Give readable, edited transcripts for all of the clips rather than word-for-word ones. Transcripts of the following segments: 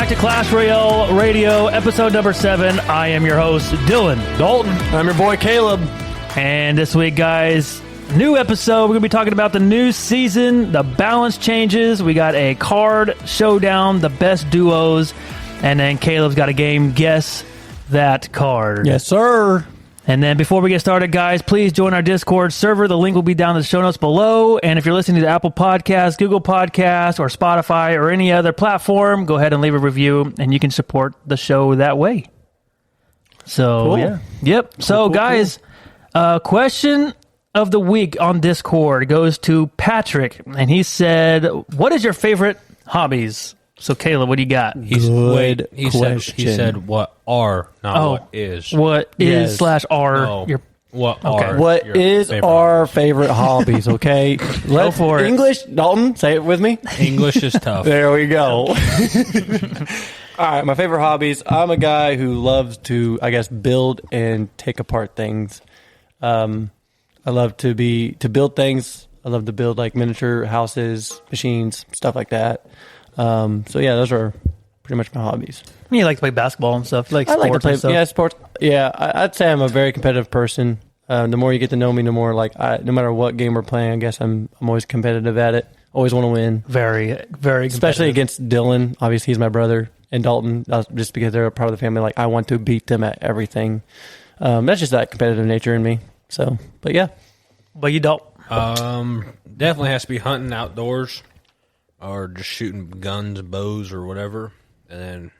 to Clash Royale Radio, episode number 7. I am your host, Dylan Dalton. I'm your boy, Caleb. And this week, guys, new episode. We're going to be talking about the new season, the balance changes. We got a card showdown, the best duos. And then Caleb's got a game, Guess That Card. Yes, sir. And then before we get started, guys, please join our Discord server. The link will be down in the show notes below. And if you're listening to Apple Podcasts, Google Podcasts, or Spotify, or any other platform, go ahead and leave a review, and you can support the show that way. So, Cool. yeah. Yep. So, guys, question of the week on Discord goes to Patrick. And he said, what is your favorite hobbies? So, Caleb, what do you got? He said what are, not what is. What is / are No. your... What Okay. are What your is favorite our hobbies? favorite hobbies, okay? Go for it. English, Dalton, say it with me. English is tough. There we go. All right, my favorite hobbies. I'm a guy who loves to, I guess, build and take apart things. I love to build things. I love to build like miniature houses, machines, stuff like that. So yeah, those are pretty much my hobbies. You like to play basketball and stuff. You like I sports like to play, and stuff. yeah, sports. Yeah, I'd say I'm a very competitive person. The more you get to know me, the more like no matter what game we're playing, I guess I'm always competitive at it. Always want to win, Very, very especially competitive. against Dylan. Obviously, he's my brother, and Dalton. Just because they're a part of the family, like I want to beat them at everything. That's just that competitive nature in me. So, but yeah, But you don't. Definitely has to be hunting outdoors or just shooting guns, bows, or whatever. And then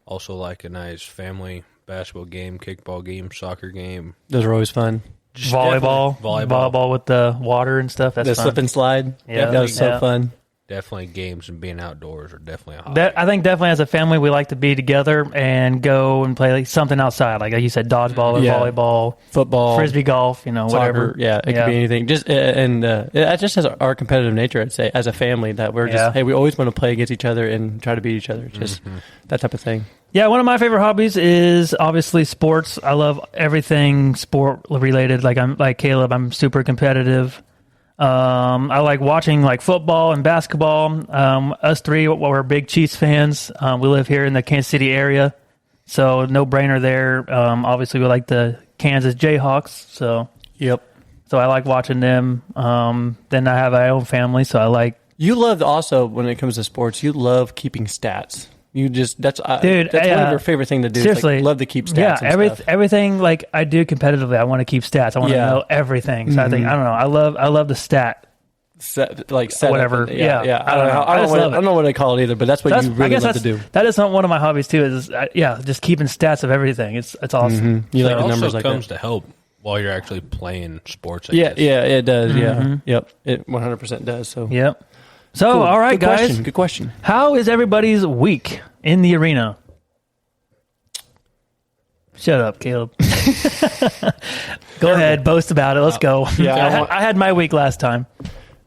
also like a nice family basketball game, kickball game, soccer game. those are always fun. Just Volleyball. definitely Volleyball with the water and stuff. That's The fun. slip and slide. Yeah. that was so Yeah. fun. Definitely games and being outdoors are definitely a hobby. I think definitely as a family, we like to be together and go and play like something outside. Like you said, dodgeball or Yeah. volleyball, Football, frisbee golf, soccer, whatever. yeah, it could be anything. Just it just has our competitive nature. I'd say as a family that we're just Yeah. hey, we always want to play against each other and try to beat each other. Just that type of thing. Yeah, one of my favorite hobbies is obviously sports. I love everything sport related. I'm like Caleb. I'm super competitive. I like watching like football and basketball. Us three, we're big Chiefs fans. We live here in the Kansas City area, so no brainer there. Obviously, we like the Kansas Jayhawks. So I like watching them. Then I have my own family, so I like. You love also when it comes to sports. You love keeping stats. You just that's Dude, that's one of your favorite thing to do. Seriously, It's like, love to keep stats. Yeah, and stuff. everything like I do competitively. I want to keep stats. I want to Yeah. know everything. So I think I don't know. I love the stat. Set Whatever. up. Yeah. I don't know. I just love I don't know what I call it either, but that's what you I really guess love to do. that is one of my hobbies too. Is just keeping stats of everything. It's awesome. You It like the also numbers like comes that. to help while you're actually playing sports. I Yeah, guess. yeah, it does. Yeah, yep, it 100% does. So Yep. So Cool. all right, Good guys. question. Good question. How is everybody's week in the arena? Shut up, Caleb. Go ahead, boast about it. Let's go. Yeah, I had my week last time.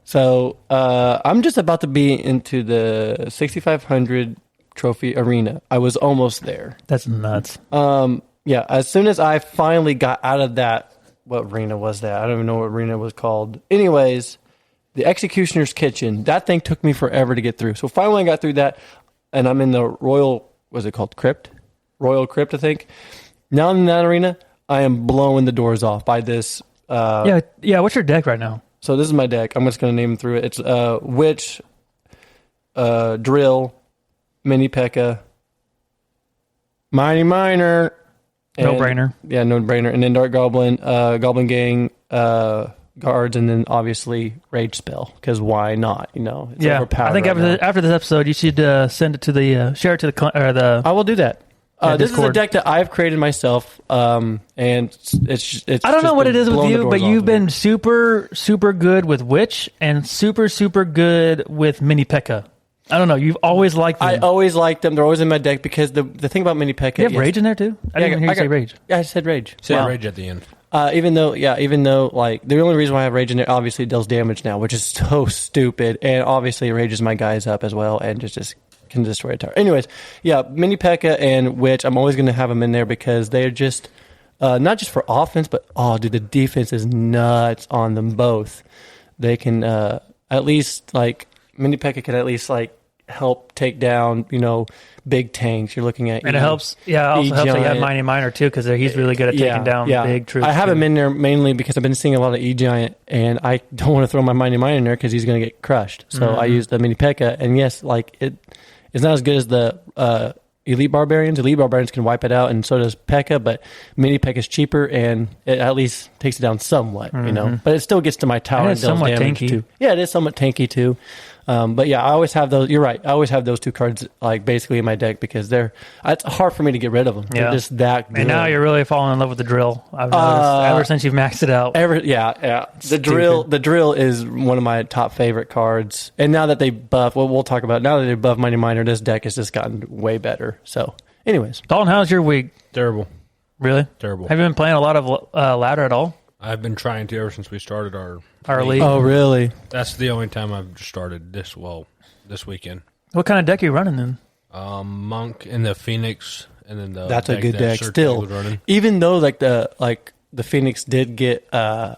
So I'm just about to be into the 6,500 trophy arena. I was almost there. That's nuts. Yeah, as soon as I finally got out of that, what arena was that? I don't even know what arena it was called. Anyways, the Executioner's Kitchen. That thing took me forever to get through. So finally I got through that, and I'm in the Royal, was it called Crypt? Royal Crypt, I think. Now in that arena, I am blowing the doors off by this. Yeah. What's your deck right now? So this is my deck. I'm just going to name them through it. It's Witch, Drill, Mini P.E.K.K.A., Mighty Miner. No brainer. Yeah, no brainer. And then Dark Goblin, Goblin Gang, Guards, and then obviously Rage Spell. Because why not? It's overpowered. I think right now. after this episode, you should send it to the share it to the. I will do that. This is a Discord. deck that I've created myself, and it's. I don't know just what been it is with blowing the you, doors but off you've of me. been super good with Witch and super good with Mini P.E.K.K.A. I don't know. You've always liked them. I always liked them. They're always in my deck because the thing about Mini P.E.K.K.A. you have Rage in there too? I didn't even hear you say Rage. Yeah, I said Rage. Say Wow. Rage at the end. Even though like the only reason why I have Rage in there obviously deals damage now, which is so stupid, and obviously Rages my guys up as well, and just can destroy a tower. Anyways, yeah, Mini P.E.K.K.A. and Witch, I'm always going to have them in there because they're just not just for offense, but dude, the defense is nuts on them both. They can at least like Mini P.E.K.K.A. can at least like help take down, big tanks. You're looking at, And it helps. Yeah, it also helps that you have E-Giant. Mighty Miner too, because he's really good at taking down big troops. I have too. him in there mainly because I've been seeing a lot of E-Giant, and I don't want to throw my Mighty Miner in there because he's going to get crushed. So I use the Mini P.E.K.K.A. And yes, it's not as good as the Elite Barbarians. Elite Barbarians can wipe it out, and so does P.E.K.K.A., but Mini P.E.K.K.A. is cheaper, and it at least takes it down somewhat, But it still gets to my tower And and it's deals somewhat damage tanky. too. Yeah, it is somewhat tanky too. But yeah, I always have those. You're right. I always have those two cards basically in my deck because it's hard for me to get rid of them. Yeah. They're just that good. And now you're really falling in love with the drill. I've noticed ever since you've maxed it out. Yeah. The drill is one of my top favorite cards. And now that they buff, we'll talk about it. Now that they buff Mighty Miner, this deck has just gotten way better. So, anyways, Dalton, how's your week? Terrible. Really? Terrible. Have you been playing a lot of ladder at all? I've been trying to ever since we started our league? oh really? That's the only time I've started this weekend. What kind of deck are you running then? Monk and the Phoenix, and then That's a good that deck. Sertec Still, was running. even though the Phoenix did get nerfed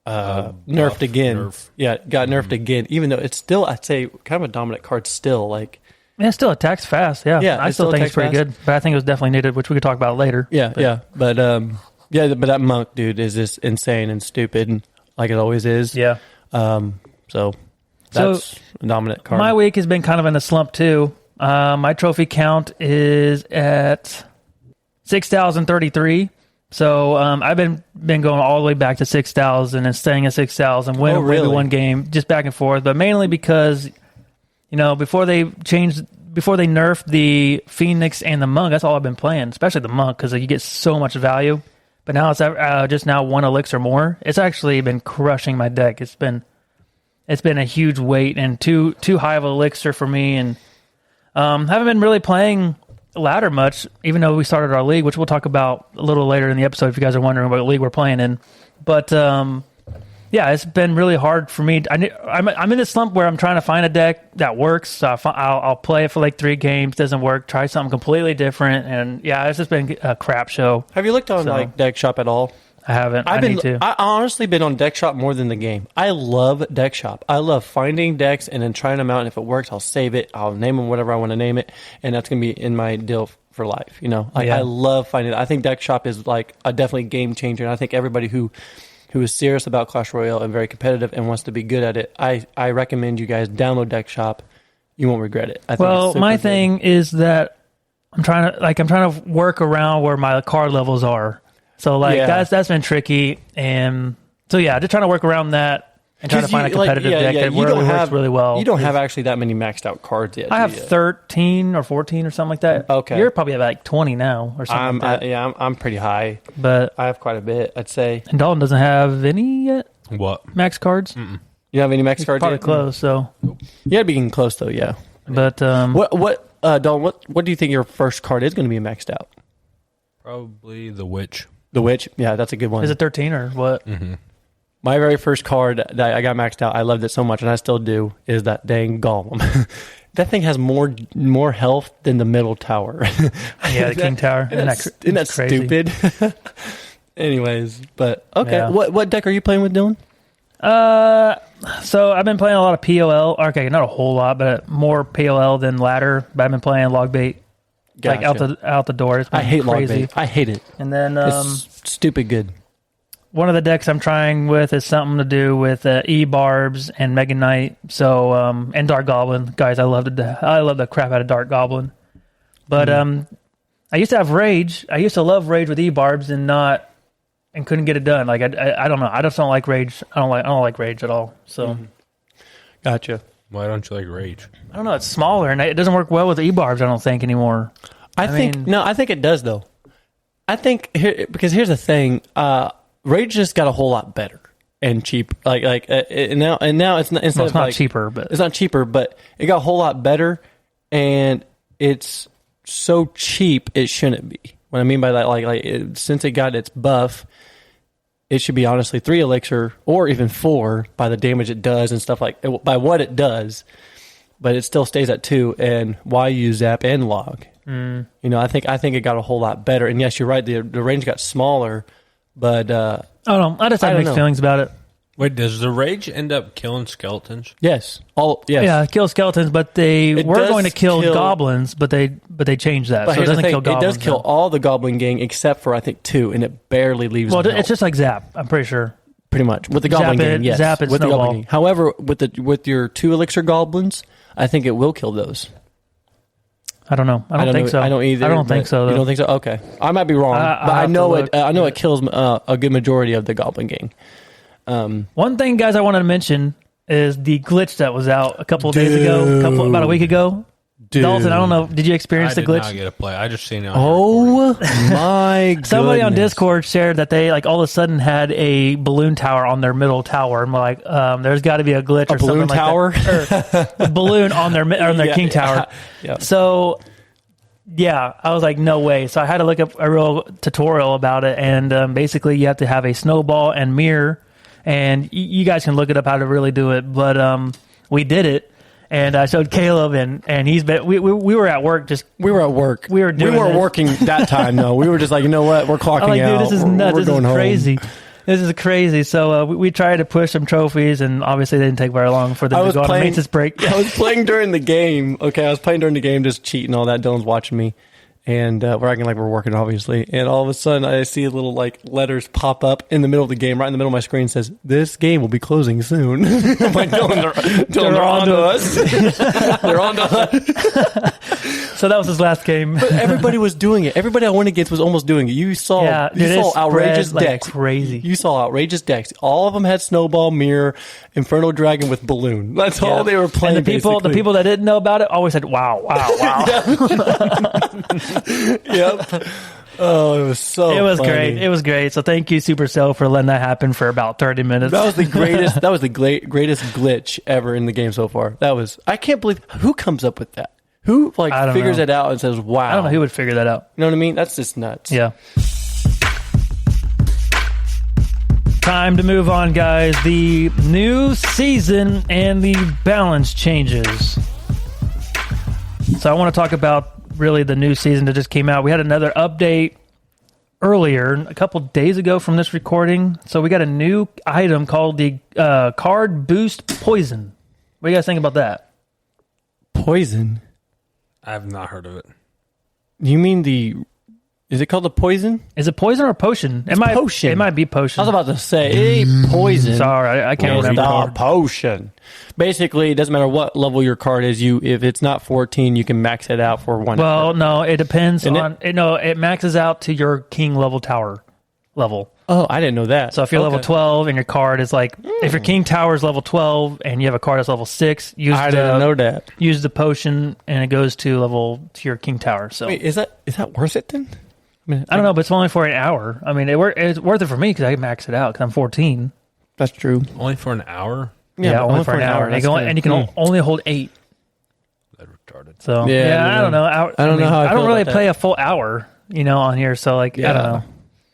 buff, again. nerf. Yeah, it got nerfed again. Even though it's still, I'd say, kind of a dominant card. Still, Man, it still attacks fast. Yeah, Yeah, I it still still think it's attacks pretty fast. good, but I think it was definitely needed, which we could talk about later. yeah. But that Monk dude is just insane and stupid, and like it always is. Yeah. So that's a dominant card. My week has been kind of in a slump too. My trophy count is at 6,033. So I've been going all the way back to 6,000 and staying at 6,000. Win maybe really? one game, just back and forth, but mainly because before they nerfed the Phoenix and the Monk, that's all I've been playing, especially the Monk because you get so much value. But now it's just now one elixir more. It's actually been crushing my deck. It's been a huge weight and too high of an elixir for me, and haven't been really playing ladder much, even though we started our league, which we'll talk about a little later in the episode if you guys are wondering what league we're playing in. But yeah, it's been really hard for me. I'm in this slump where I'm trying to find a deck that works. So I'll play it for like 3 games, doesn't work, try something completely different, and yeah, it's just been a crap show. Have you looked on Deck Shop at all? I haven't. I need to. I honestly been on Deck Shop more than the game. I love Deck Shop. I love finding decks and then trying them out. And if it works, I'll save it. I'll name them whatever I want to name it, and that's gonna be in my deal for life. I love finding it. I think Deck Shop is like a definitely game changer. And I think everybody who is serious about Clash Royale and very competitive and wants to be good at it, I recommend you guys download Deck Shop. You won't regret it. I think it's super my good. thing is that I'm trying to work around where my card levels are. So that's been tricky, and so yeah, just trying to work around that and trying to find a competitive deck that works really well. You don't have actually that many maxed out cards yet. I have 13 or 14 or something like that. Okay. You're probably at like 20 now or something like that. I'm pretty high. But I have quite a bit, I'd say. and Dalton doesn't have any yet What? max cards. You don't have any max cards Probably yet? close. So, You gotta be getting close though, yeah. but Dalton, what do you think your first card is going to be maxed out? Probably the Witch. The Witch? Yeah, that's a good one. is it 13 or what? My very first card that I got maxed out, I loved it so much, and I still do, is that dang Golem. That thing has more health than the middle tower. Yeah, the King Tower. Isn't that crazy? stupid? Anyways, but okay. Yeah. What deck are you playing with, Dylan? So I've been playing a lot of POL. Okay, not a whole lot, but more POL than ladder. But I've been playing log bait, like Gotcha. out the door. It's been I hate log crazy. bait. I hate it. And then It's stupid good. one of the decks I'm trying with is something to do with E-Barbs and Mega Knight. So and Dark Goblin, guys. I love the crap out of Dark Goblin. But I used to have Rage. I used to love Rage with E-Barbs and couldn't get it done. Like I don't know. I just don't like Rage. I don't like Rage at all. So Gotcha. Why don't you like Rage? I don't know. It's smaller and it doesn't work well with E-Barbs. I don't think anymore. I think it does though. I think because here's the thing. Rage just got a whole lot better and cheap. And now it's not. Well, it's not cheaper, but it's not cheaper, but it got a whole lot better, and it's so cheap it shouldn't be. What I mean by that, since it got its buff, it should be honestly 3 elixir or even 4 by the damage it does and stuff by what it does. But it still stays at 2, and why use zap and log? I think it got a whole lot better. And yes, you're right. The range got smaller, but I don't know. I just have mixed feelings about it. Wait, does the rage end up killing skeletons? Yes. Yes. Yeah, kill skeletons, but they It were does going to kill kill- goblins, but they changed that. But So it here's the doesn't thing, kill it goblins. does kill now. all the goblin gang except for I think 2, and it barely leaves. Well, them it's out, just like Zap. I'm pretty sure. pretty much with the goblin Zap gang. it- Yes, Zap it, with the Snowball. goblin gang. However, with your 2 elixir goblins, I think it will kill those. I don't know. I don't think know, so. I don't either. I don't think but so. You Though. don't think so? Okay, I might be wrong, I'll but I have to know look. it. I know it kills a good majority of the goblin gang. One thing, guys, I wanted to mention is the glitch that was out a couple of days ago, about a week ago. Dude. Dalton, I don't know. Did you experience I the did glitch? not get a play. I just seen it. Oh my! Somebody on goodness. Discord shared that they like all of a sudden had a balloon tower on their middle tower, and we're like, there's got to be a glitch or balloon something tower? like that. Or a balloon on their Yeah, king tower. yeah. So, yeah, I was like, no way. So I had to look up a real tutorial about it, and basically you have to have a snowball and mirror, and you guys can look it up how to really do it. But we did it. And I showed Caleb, and he's been. We were at work just. We were at work. We were doing We weren't this. working that time. No, we were just like, you know what? We're clocking I'm like, out. dude, this is We're- nuts. We're This going is home. crazy. This is crazy. So we tried to push some trophies, and obviously it didn't take very long for them to go on a maintenance break. I was playing during the game. Okay, I was playing during the game, just cheating all that. Dylan's watching me, and we're acting like we're working, obviously. And all of a sudden, I see little like letters pop up in the middle of the game, right in the middle of my screen. Says, "This game will be closing soon." I'm like, Dylan, they're on to us. They're on to us. So that was his last game. Everybody was doing it. Everybody I went against was almost doing it. You saw, Yeah, you dude, it saw outrageous spread like decks. crazy. You saw outrageous decks. All of them had Snowball, Mirror, Inferno Dragon with Balloon. That's all they were playing. And the people that didn't know about it always said, "Wow, wow, wow." Yep. Oh, it was so. It was funny. great. It was great. So thank you, Supercell, for letting that happen for about 30 minutes. That was the greatest. That was the greatest glitch ever in the game so far. That was. I can't believe who comes up with that. Who I don't figures know. it out and says, "Wow." I don't know who would figure that out. You know what I mean? That's just nuts. Yeah. Time to move on, guys. The new season and the balance changes. So I want to talk about really the new season that just came out. We had another update earlier, a couple days ago from this recording. So we got a new item called the Card Boost Poison. What do you guys think about that? Poison. I have not heard of it. You mean the? Is it called the poison? Is it poison or potion? potion. It might be potion. I was about to say it ain't poison. Sorry, I can't It's remember. the potion. Basically, it doesn't matter what level your card is. If it's not 14, you can max it out for one. Well, no, it depends Isn't on. It maxes out to your king level tower level. Oh, I didn't know that. So if you're level 12 and your card is like, if your king tower is level 12 and you have a card that's level 6, I didn't know that. use the potion and it goes to your king tower. So Wait, is that worth it then? I mean, I don't know, but it's only for an hour. I mean, it's worth it for me because I can max it out because I'm 14. That's true. Only for an hour? Yeah, but only for an hour. And you can only hold 8. That's retarded. So Yeah, I don't know. I don't know how I I don't feel really about play that. a full hour, on here. So I don't know.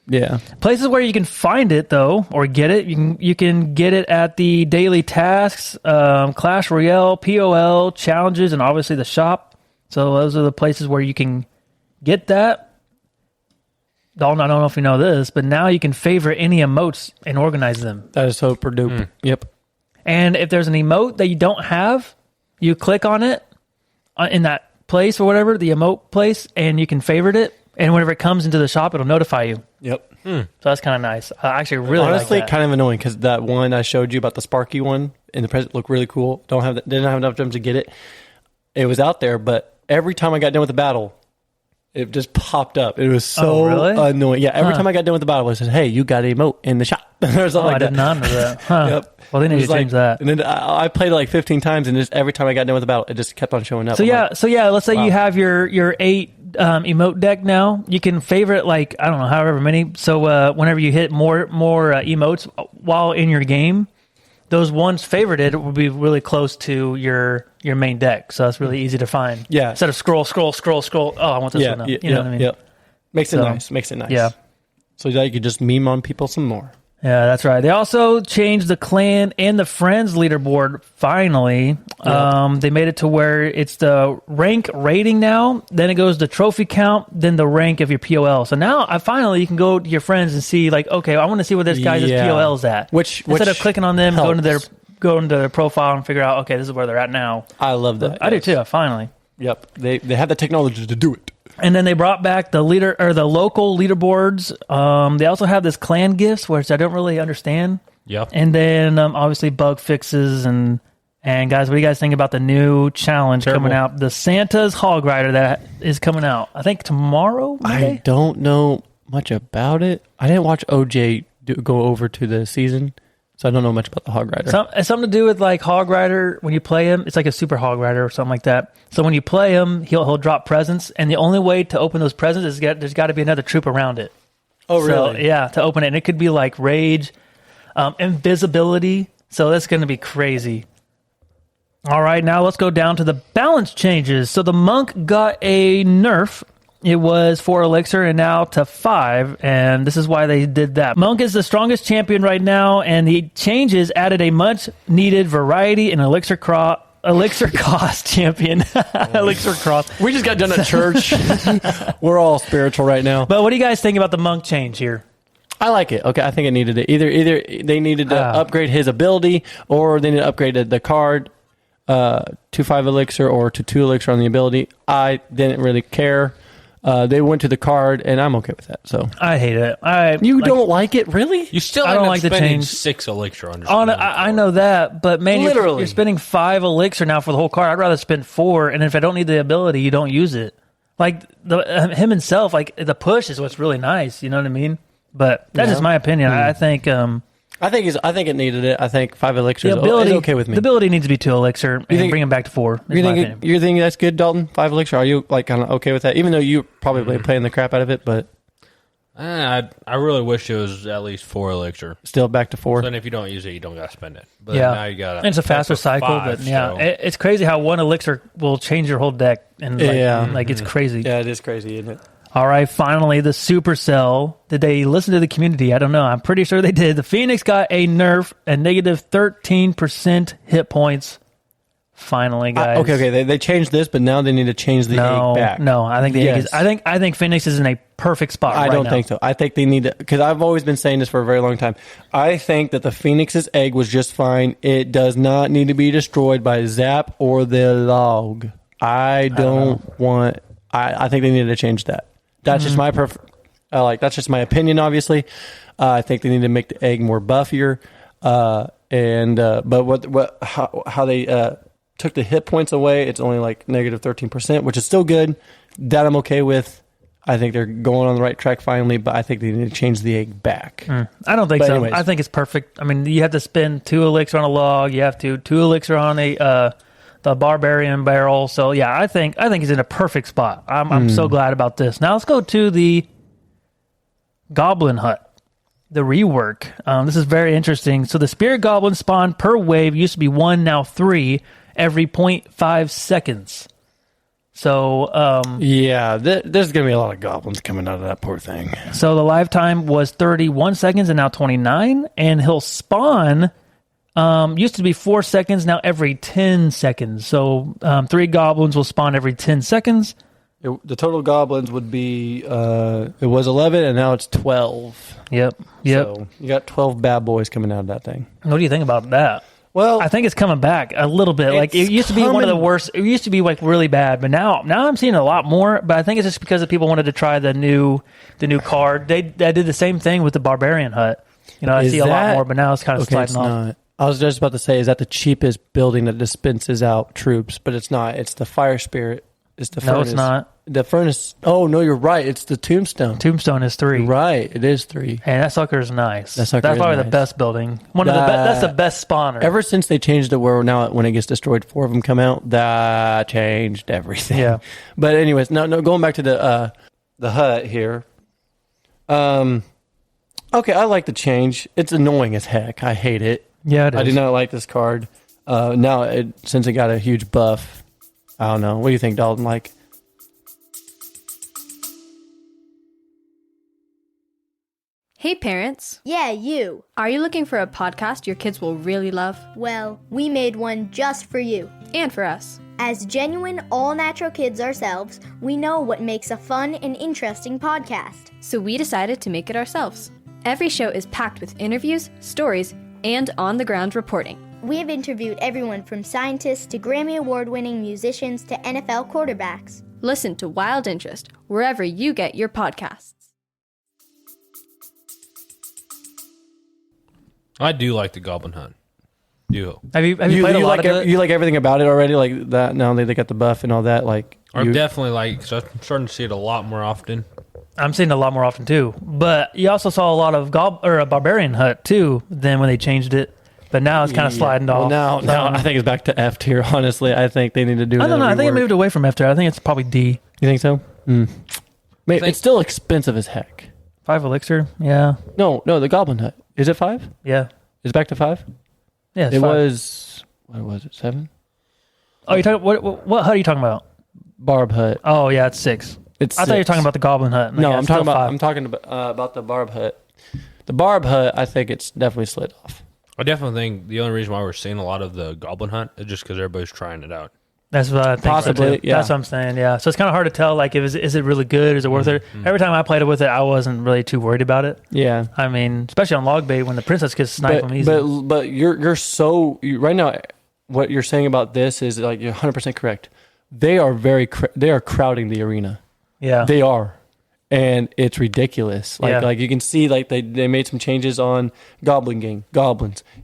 Yeah. Places where you can find it though, or get it, you can get it at the daily tasks, Clash Royale, POL, challenges, and obviously the shop. So those are the places where you can get that. Dalton, I don't know if you know this, but now you can favorite any emotes and organize them. That is so duper. Yep. And if there's an emote that you don't have, you click on it in that place or whatever, the emote place, and you can favorite it. And whenever it comes into the shop, it'll notify you. Yep. So that's kind of nice. I actually really Honestly, like that. kind of annoying because that one I showed you about the Sparky one in the present looked really cool. Didn't have enough time to get it. It was out there, but every time I got done with the battle, it just popped up. It was so really? annoying. Yeah, every time I got done with the battle, it said, "Hey, you got an emote in the shop," or something like I that. did not know that. Huh. Yep. Well, they It need was to change that. And then I played it like 15 times, and just every time I got done with the battle, it just kept on showing up. So I'm yeah, like, let's say wow. you have your 8 emote deck now. You can favorite like I don't know, however many. So whenever you hit more emotes while in your game, those ones favorited will be really close to your main deck. So that's really easy to find. Yeah. Instead of scroll. Oh, I want this one now. You know what I mean? Yeah. Makes it So, nice. Makes it nice. Yeah. So that you could just meme on people some more. Yeah, that's right. They also changed the clan and the friends leaderboard finally. They made it to where it's the rank rating now, then it goes to trophy count, then the rank of your POL. So now you can go to your friends and see like, okay, I want to see where this guy's POL's at. Instead of clicking on them, going to their profile and figure out, okay, this is where they're at now. I love that. I do too, finally. Yep. They have the technology to do it. And then they brought back the local leaderboards. They also have this clan gifts, which I don't really understand. Yep. And then obviously bug fixes and guys, what do you guys think about the new challenge coming out? The Santa's Hog Rider that is coming out. I think tomorrow. Monday? I don't know much about it. I didn't watch OJ go over to the season, so I don't know much about the Hog Rider. It's something to do with like Hog Rider. When you play him, it's like a super Hog Rider or something like that. So when you play him, he'll drop presents, and the only way to open those presents is there's got to be another troop around it. Oh, really? So, yeah, to open it, and it could be like rage, invisibility. So that's going to be crazy. All right, now let's go down to the balance changes. So the monk got a nerf. It was 4 elixir and now to 5, and this is why they did that. Monk is the strongest champion right now, and the changes added a much-needed variety in elixir cost champion. Elixir cross. We just got done at church. We're all spiritual right now. But what do you guys think about the monk change here? I like it. Okay, I think it needed it. Either they needed to upgrade his ability, or they needed to upgrade the card to 5 elixir or to 2 elixir on the ability. I didn't really care. They went to the card, and I'm okay with that. So I hate it. Don't like it, really? You still I end don't up like the spending change. 6 elixir on I know that, but man, you're spending 5 elixir now for the whole card. I'd rather spend 4, and if I don't need the ability, you don't use it. Like him himself, like the push is what's really nice. You know what I mean? But that's just my opinion. I think. I think it needed it. I think 5 elixir is okay with me. The ability needs to be 2 elixir and bring him back to 4. You think that's good, Dalton? 5 elixir? Are you like kind of okay with that? Even though you probably playing the crap out of it, but I really wish it was at least 4 elixir. Still back to 4. So then if you don't use it, you don't got to spend it. But yeah, now you got to. It's a faster cycle, 5, but yeah, so. it's crazy how 1 elixir will change your whole deck, and it's crazy. Yeah, it is crazy, isn't it? All right, finally, the Supercell. Did they listen to the community? I don't know. I'm pretty sure they did. The Phoenix got a nerf, a negative 13% hit points. Finally, guys. Okay. They changed this, but now they need to change the egg back. No, I think the egg is. I think Phoenix is in a perfect spot. I don't think so. I think they need to, because I've always been saying this for a very long time. I think that the Phoenix's egg was just fine. It does not need to be destroyed by Zap or the log. I think they need to change that. That's just my that's just my opinion. Obviously, I think they need to make the egg more buffier. But how they took the hit points away, it's only like negative 13%, which is still good. That I'm okay with. I think they're going on the right track finally, but I think they need to change the egg back. I don't think so. Anyways. I think it's perfect. I mean, you have to spend 2 elixir on a log. You have 2 elixir on the barbarian barrel. So yeah, I think he's in a perfect spot. I'm so glad about this. Now let's go to the Goblin Hut, the rework. This is very interesting. So the Spirit Goblin spawn per wave used to be 1, now 3 every 0.5 seconds. So there's gonna be a lot of goblins coming out of that poor thing. So the lifetime was 31 seconds and now 29, and he'll spawn. Used to be 4 seconds, now every 10 seconds. So 3 goblins will spawn every 10 seconds. The total goblins would be, it was 11, and now it's 12. Yep. So you got 12 bad boys coming out of that thing. What do you think about that? Well, I think it's coming back a little bit. Like it used to be one of the worst. It used to be like really bad, but now I'm seeing a lot more. But I think it's just because the people wanted to try the new card. They did the same thing with the Barbarian Hut. I see a lot more, but now it's kind of sliding off. Not. I was just about to say, is that the cheapest building that dispenses out troops? But it's not. It's the Fire Spirit. It's the furnace. No, it's not. The furnace. Oh, no, you're right. It's the Tombstone. Tombstone is 3. You're right. It is 3. And that sucker is nice. That's probably the best building. That's the best spawner. Ever since they changed it where now when it gets destroyed, 4 of them come out, that changed everything. Yeah. But anyways, no, going back to the hut here. Okay, I like the change. It's annoying as heck. I hate it. Yeah, it is. I do not like this card. Since it got a huge buff, I don't know. What do you think, Dalton? Like, Hey parents, Yeah, you. are you looking for a podcast your kids will really love? Well, we made one just for you. And for us. As genuine, all-natural kids ourselves, we know what makes a fun and interesting podcast. So we decided to make it ourselves. Every show is packed with interviews, stories, and on-the-ground reporting. We have interviewed everyone from scientists to Grammy Award-winning musicians to NFL quarterbacks. Listen to Wild Interest wherever you get your podcasts. I do like the Goblin Hunt. Do Have you played a lot like of it? you like everything about it already, like that. Now they got the buff and all that. Like I'm definitely like, cause I'm starting to see it a lot more often. I'm seeing it a lot more often too. But you also saw a lot of a Barbarian Hut too. Then when they changed it, but now it's kind of sliding off. Well, now I think it's back to F tier. Honestly, I think they need to do. I don't know. I think it rework. moved away from F tier. I think it's probably D. You think so? Maybe it's still expensive as heck. 5 elixir. Yeah. No, the Goblin Hut. Is it 5? Yeah. Is it back to 5? Yeah. It's It 5. was. What was it? 7? Oh, you talking? What hut are you talking about? Barb Hut. Oh, yeah, it's 6. It's. I thought you were 6. talking about the Goblin Hut. No, Yeah, I'm it's talking still about. 5. I'm talking about the Barb Hut. The Barb Hut. I think it's definitely slid off. I definitely think the only reason why we're seeing a lot of the Goblin Hunt is just because everybody's trying it out. That's what I think. Possibly, so too. yeah. That's what I'm saying. Yeah. So it's kind of hard to tell. Like, is it really good? Is it worth it? Every time I played it with it, I wasn't really too worried about it. Yeah. I mean, especially on log bait when the princess gets sniped them easy. But you're so right now. What you're saying about this is like you're 100% correct. They are they are crowding the arena. yeah. They are, and it's ridiculous. Yeah. Like you can see like they made some changes on Goblins.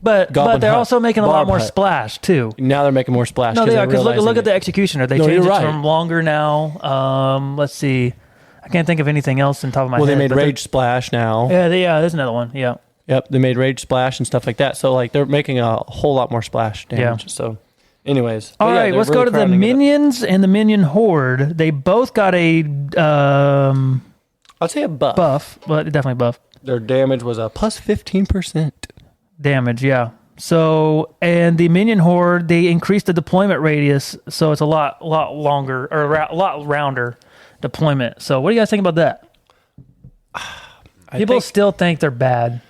but Goblin they're Hut, also making a lot Barb more Hut. splash too. Now they're making more splash. No, they are because realizing look at it. the executioner. They No, changed you're it right. from longer now. Let's see. I can't think of anything else in top of my Well, head. they made but they're- Rage Splash now. Yeah, there's another one. Yeah. Yep, they made Rage Splash and stuff like that. So like they're making a whole lot more splash damage. Yeah. So, anyways, All but yeah, right, they're let's really go to the crowding it up. minions and the minion horde. They both got a I'd say a buff. buff, but definitely buff Their damage was a plus 15%. damage. Yeah. So, and the minion horde, they increased the deployment radius, so it's a lot longer or a lot rounder deployment. So, what do you guys think about that? People still think they're bad.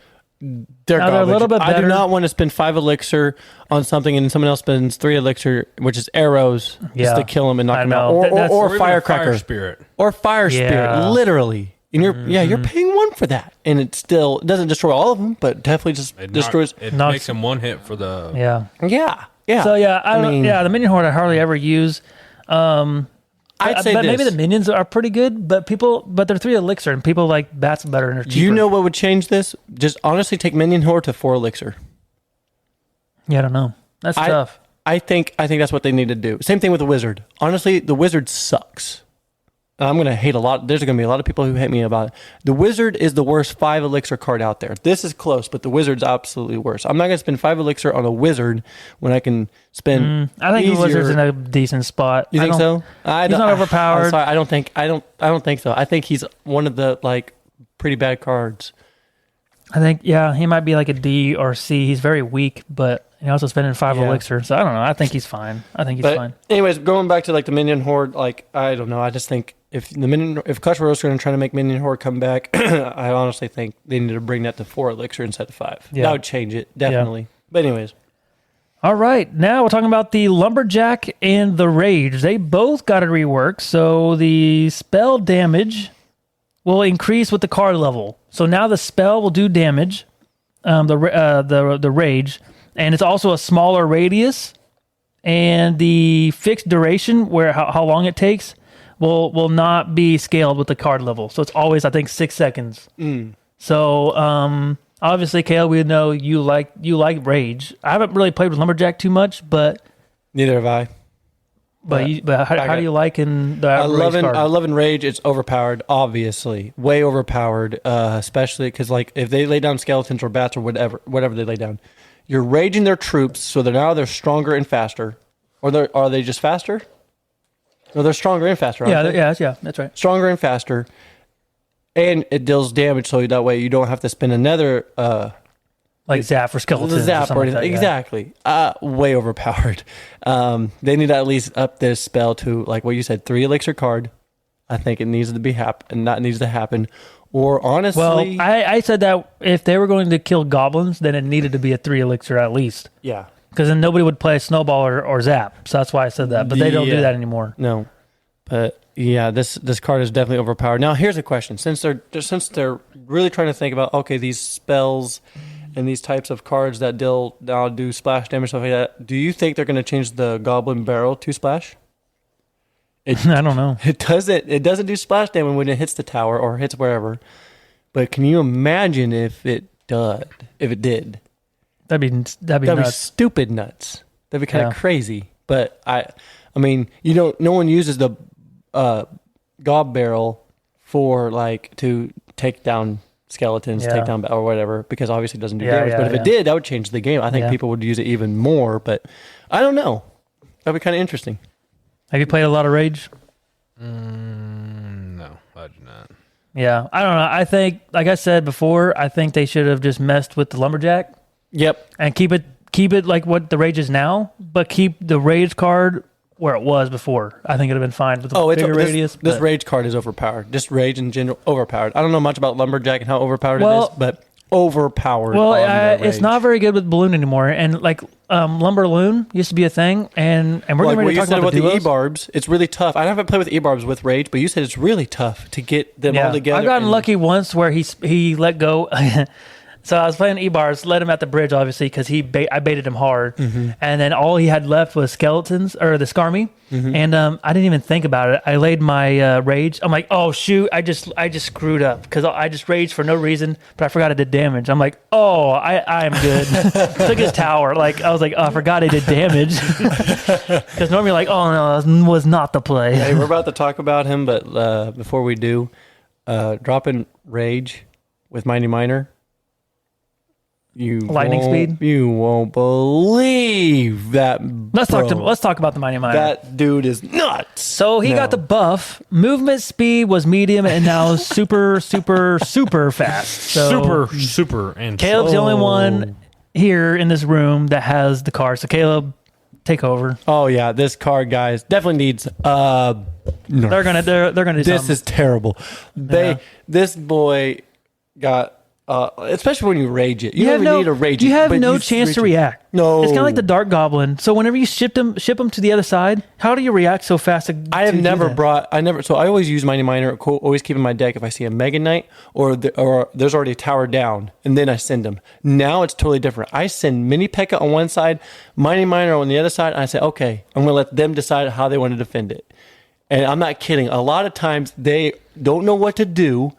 They're Now they're a garbage. little bit I do better. not want to spend 5 elixir on something and someone else spends 3 elixir, which is arrows, Yeah. just to kill them and knock I them out. know. Or, That's- or Or even a firecracker. Fire Spirit. Or fire Yeah. spirit, literally. And you're paying 1 for that. And it still doesn't destroy all of them, but definitely just It destroys. It knocks- makes them one hit for the. Yeah. Yeah. So yeah, I mean, the minion horde I hardly ever use. I'd say but this. maybe the minions are pretty good, but they're 3 elixir and people like that's better and they're cheaper. Do you know what would change this? Just honestly take minion horde to 4 elixir. Yeah, I don't know. That's tough. I think that's what they need to do. Same thing with the wizard. Honestly, the wizard sucks. I'm gonna hate a lot. There's gonna be a lot of people who hate me about it. The wizard is the worst 5 elixir card out there. This is close, but the wizard's absolutely worse. I'm not gonna spend 5 elixir on a wizard when I can spend. I think the easier. wizard's in a decent spot. You think so? He's not overpowered. I'm sorry, I don't think so. I think he's one of the like pretty bad cards. I think he might be like a D or C. He's very weak, but he also spending 5 Yeah. elixir. So I don't know. I think he's fine. But fine. anyways, going back to like the minion horde, like I don't know. I just think if Clutch Rose are going to try to make minion horde come back, I honestly think they need to bring that to 4 elixir instead of 5. Yeah. That would change it definitely. But anyways, All right, now we're talking about the lumberjack and the rage. They both got a rework, so the spell damage will increase with the card level. So now the spell will do damage, the rage, and it's also a smaller radius, and the fixed duration, where how long it takes, will not be scaled with the card level. So it's always, I think, 6 seconds. So obviously, Kale, we know you like rage. I haven't really played with lumberjack too much, but neither have I. how do you like in the I rage card? love in rage. It's overpowered, obviously, way overpowered. Especially because like if they lay down skeletons or bats or whatever they lay down, you're raging their troops, so they're stronger and faster. Or are they just faster? No, they're stronger and faster. Aren't they? yeah, that's right. Stronger and faster, and it deals damage. So that way you don't have to spend another Like zap for skeletons. zap or anything. anything. Exactly. Way overpowered. They need to at least up this spell to like what you said, 3 elixir card, I think it needs to be and that needs to happen. Or honestly, Well, I said that if they were going to kill goblins, then it needed to be a 3 elixir at least. yeah, Because then nobody would play Snowball or Zap. So that's why I said that. But they don't do that anymore. no. But yeah, this card is definitely overpowered. Now here's a question: since they're really trying to think about these spells and these types of cards that now do splash damage stuff like that, do you think they're going to change the Goblin Barrel to splash? I don't know. It doesn't do splash damage when it hits the tower or hits wherever. But can you imagine if it did? That'd be That'd be nuts. stupid nuts. That'd be kind of Yeah. crazy. But I mean, no one uses the gob barrel for to take down skeletons, Yeah. take down or whatever, because obviously it doesn't do Yeah, damage. yeah, But if yeah. it did, that would change the game. I think Yeah. people would use it even more. But I don't know. That'd be kind of interesting. Have you played a lot of Rage? No, I do not. Yeah. I don't know. I think, like I said before, I think they should have just messed with the Lumberjack Yep. and keep it like what the Rage is now, but keep the Rage card where it was before. I think it would have been fine with the bigger radius. This but- rage card is overpowered. Just rage in general overpowered. I don't know much about Lumberjack and how overpowered it Well- is, but overpowered. Well, on the it's rage. not very good with Balloon anymore. And like Lumberloon used to be a thing, and we're Like going what to you talk said about with the duos. E-Barbs, it's really tough. I haven't played with E-Barbs with Rage, but you said it's really tough to get them all together. I've gotten and- lucky once where he let go. So I was playing E-Bars, let him at the bridge, obviously, because I baited him hard. Mm-hmm. And then all he had left was skeletons, or the Skarmy. Mm-hmm. And I didn't even think about it. I laid my Rage. I'm like, oh, shoot, I just screwed up, because I just raged for no reason, but I forgot I did damage. I'm like, oh, I am good. Took his tower. Like, I was like, oh, I forgot I did damage. Because normally, like, oh, no, that was not the play. Hey, we're about to talk about him, but before we do, dropping Rage with Mighty Miner. Lightning speed? You won't believe that. Let's talk about the Mighty Miner. That dude is nuts. So he got the buff. Movement speed was medium and now super, super, super fast. So Super, and Caleb's the only one here in this room that has the card. So Caleb, take over. Oh yeah, this card, guys, definitely needs. Nerf. They're gonna do This something. is terrible. This boy got. Especially when you rage it, you don't even need to rage it. You have but no you chance rage to it. react. No. It's kind of like the Dark Goblin. So whenever you ship them to the other side, how do you react so fast? I have never brought. So I always use Mighty Miner. Always keep in my deck if I see a Mega Knight or there's already a tower down, and then I send them. Now it's totally different. I send Mini P.E.K.K.A on one side, Mighty Miner on the other side, and I say, okay, I'm going to let them decide how they want to defend it. And I'm not kidding. A lot of times they don't know what to do.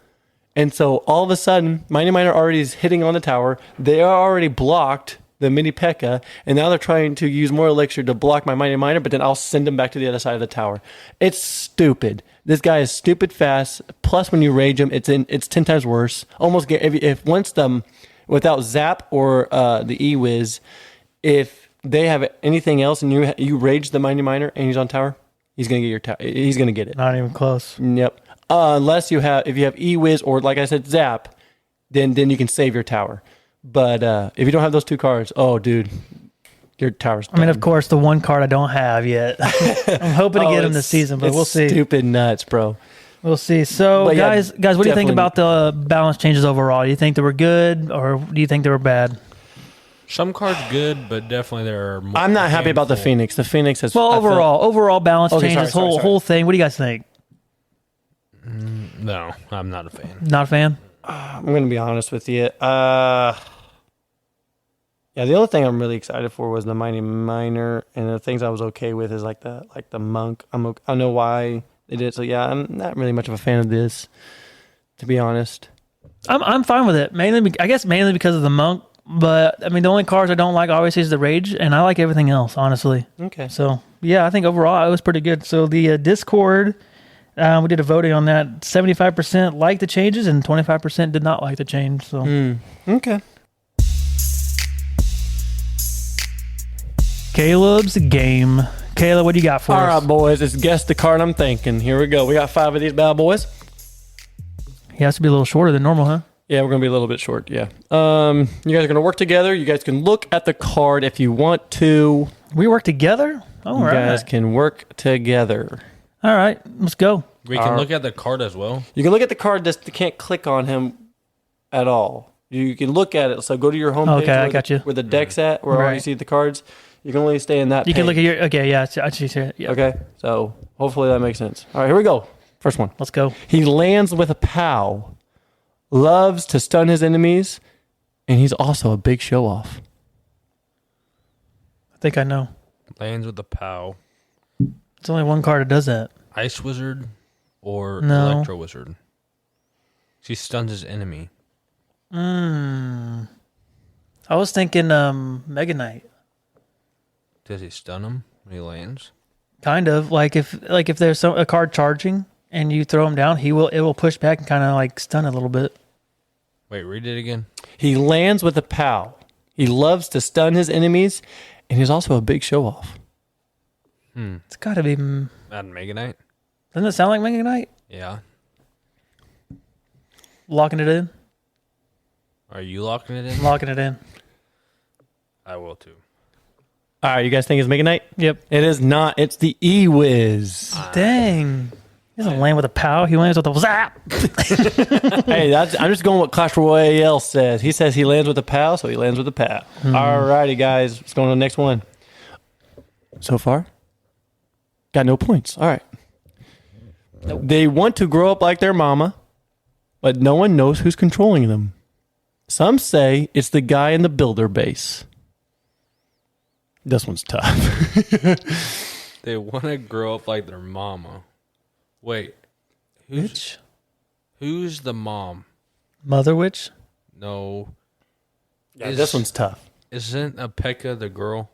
And so all of a sudden, Mighty Miner already is hitting on the tower. They are already blocked the Mini P.E.K.K.A, and now they're trying to use more elixir to block my Mighty Miner, but then I'll send them back to the other side of the tower. It's stupid. This guy is stupid fast. Plus, when you rage him, it's 10 times worse. Almost if once them without Zap or the E-Wiz, if they have anything else and you rage the Mighty Miner and he's on tower, he's gonna get your tower. He's gonna get it. Not even close. Yep. Unless if you have E-Wiz or like I said, Zap, then you can save your tower. But if you don't have those two cards, oh dude, your tower's done. I mean, of course, the one card I don't have yet. I'm hoping to get him this season, but we'll see. Stupid nuts, bro. We'll see. So, But yeah, guys, what do you think definitely- about the balance changes overall? Do you think they were good, or do you think they were bad? some cards good, but definitely there are. I'm not happy about the handful. Phoenix. The Phoenix has Well, I feel- overall balance Okay, changes, sorry. whole thing. What do you guys think? No, I'm not a fan. Not a fan. I'm going to be honest with you. Yeah, the only thing I'm really excited for was the Mighty Miner, and the things I was okay with is like the monk. I know why they did it, so yeah, I'm not really much of a fan of this, to be honest. I'm fine with it. Mainly because of the monk. But I mean, the only cards I don't like obviously is the rage, and I like everything else, honestly. Okay. So yeah, I think overall it was pretty good. So the Discord, we did a voting on that. 75% liked the changes, and 25% did not like the change. So Okay. Caleb's game. Caleb, what do you got for All us? right, boys. It's guess the card I'm thinking. Here we go. We got 5 of these bad boys. He has to be a little shorter than normal, huh? Yeah, we're going to be a little bit short, yeah. You guys are going to work together. You guys can look at the card if you want to. We work together? All You right. guys can work together. All right, let's go. We can look at the card as well. You can look at the card. Just you can't click on him at all. You can look at it. So go to your homepage. Okay, I got you. Where the deck's at, where all you Right. see the cards. You can only stay in that. You can look at page. your. Okay, yeah, I see it. Yeah. Okay, so hopefully that makes sense. All right, here we go. First one. Let's go. He lands with a pow, loves to stun his enemies, and he's also a big show off. I think I know. Lands with a POW. It's only one card that does that. Ice Wizard or No. Electro Wizard. She stuns his enemy. I was thinking Mega Knight. Does he stun him when he lands? Kind of like if there's a card charging and you throw him down, it will push back and kind of like stun a little bit. Wait, read it again. He lands with a pow. He loves to stun his enemies, and he's also a big show off. It's got to be. Doesn't Not Mega Knight? it sound like Mega Knight? Yeah. Locking it in. Are you locking it in? Locking it in. I will too. All right, you guys think it's Mega Knight? Yep. It is not. It's the E-Wiz. Dang. He doesn't land with a pow. He lands with a zap. Hey, I'm just going what Clash Royale says. He says he lands with a pow, so he lands with a pow. All righty, guys. Let's go on to the next one. So far, got no points. All right. They want to grow up like their mama, but no one knows who's controlling them. Some say it's the guy in the builder base. This one's tough. They want to grow up like their mama. Wait. Witch? Who's the mom? Mother witch? No. This one's tough. Isn't Apeka the girl?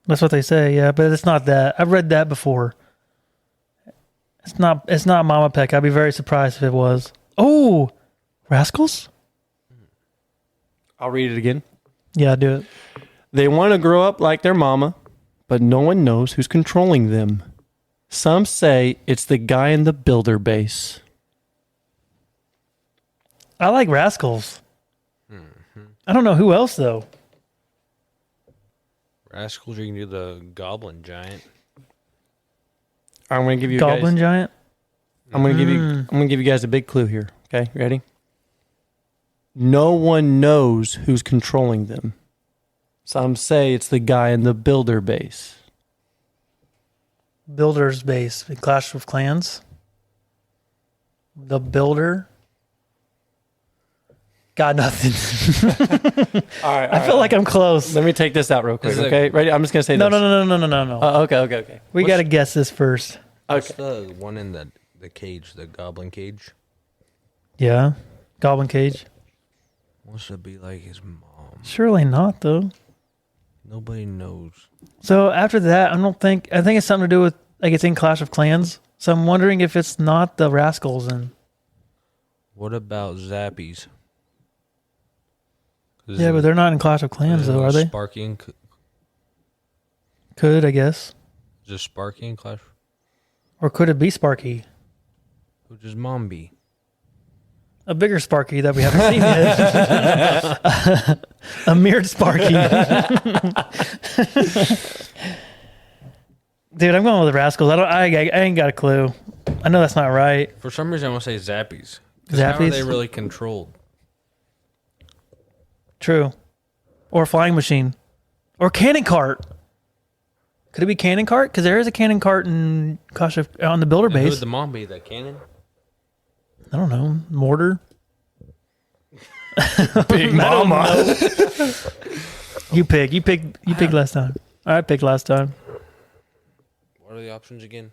That's what they say, yeah, but it's not that. I've read that before. It's not Mama Peck. I'd be very surprised if it was. Oh, Rascals? I'll read it again. Yeah, do it. They want to grow up like their mama, but no one knows who's controlling them. Some say it's the guy in the builder base. I like Rascals. I don't know who else though. Rascals, you can do the Goblin Giant. I'm going to give you Goblin guys, Giant? I'm going to give you guys a big clue here. Okay, ready? No one knows who's controlling them. Some say it's the guy in the builder base. Builder's base. In Clash of Clans. The Builder. Got nothing. All right. I feel like I'm close. Let me take this out real quick, Is it- okay? Ready? I'm just going to say No, this. no. Okay. We got to guess this first. What's the one in the cage, the Goblin Cage? Yeah. Goblin Cage. Wants to be like his mom. Surely not though. Nobody knows. So after that, I think it's something to do with like it's in Clash of Clans. So I'm wondering if it's not the Rascals and What about Zappies? yeah, but they're not in Clash of Clans though, are they? Sparky and Could, I guess. is it Sparky and Clash? Or could it be Sparky? Who does Mom be? A bigger Sparky that we haven't seen yet. A mirrored Sparky. Dude, I'm going with the Rascals. I ain't got a clue. I know that's not right. For some reason, I want to say Zappies. 'Cause how are Zappies? they really controlled? True. Or Flying Machine. Or Cannon Cart. Could it be Cannon Cart? Because there is a Cannon Cart in Clash of on the Builder And who base. would the mom be? The cannon? I don't know. Mortar. Big Mama. You pick last time. I picked last time. What are the options again?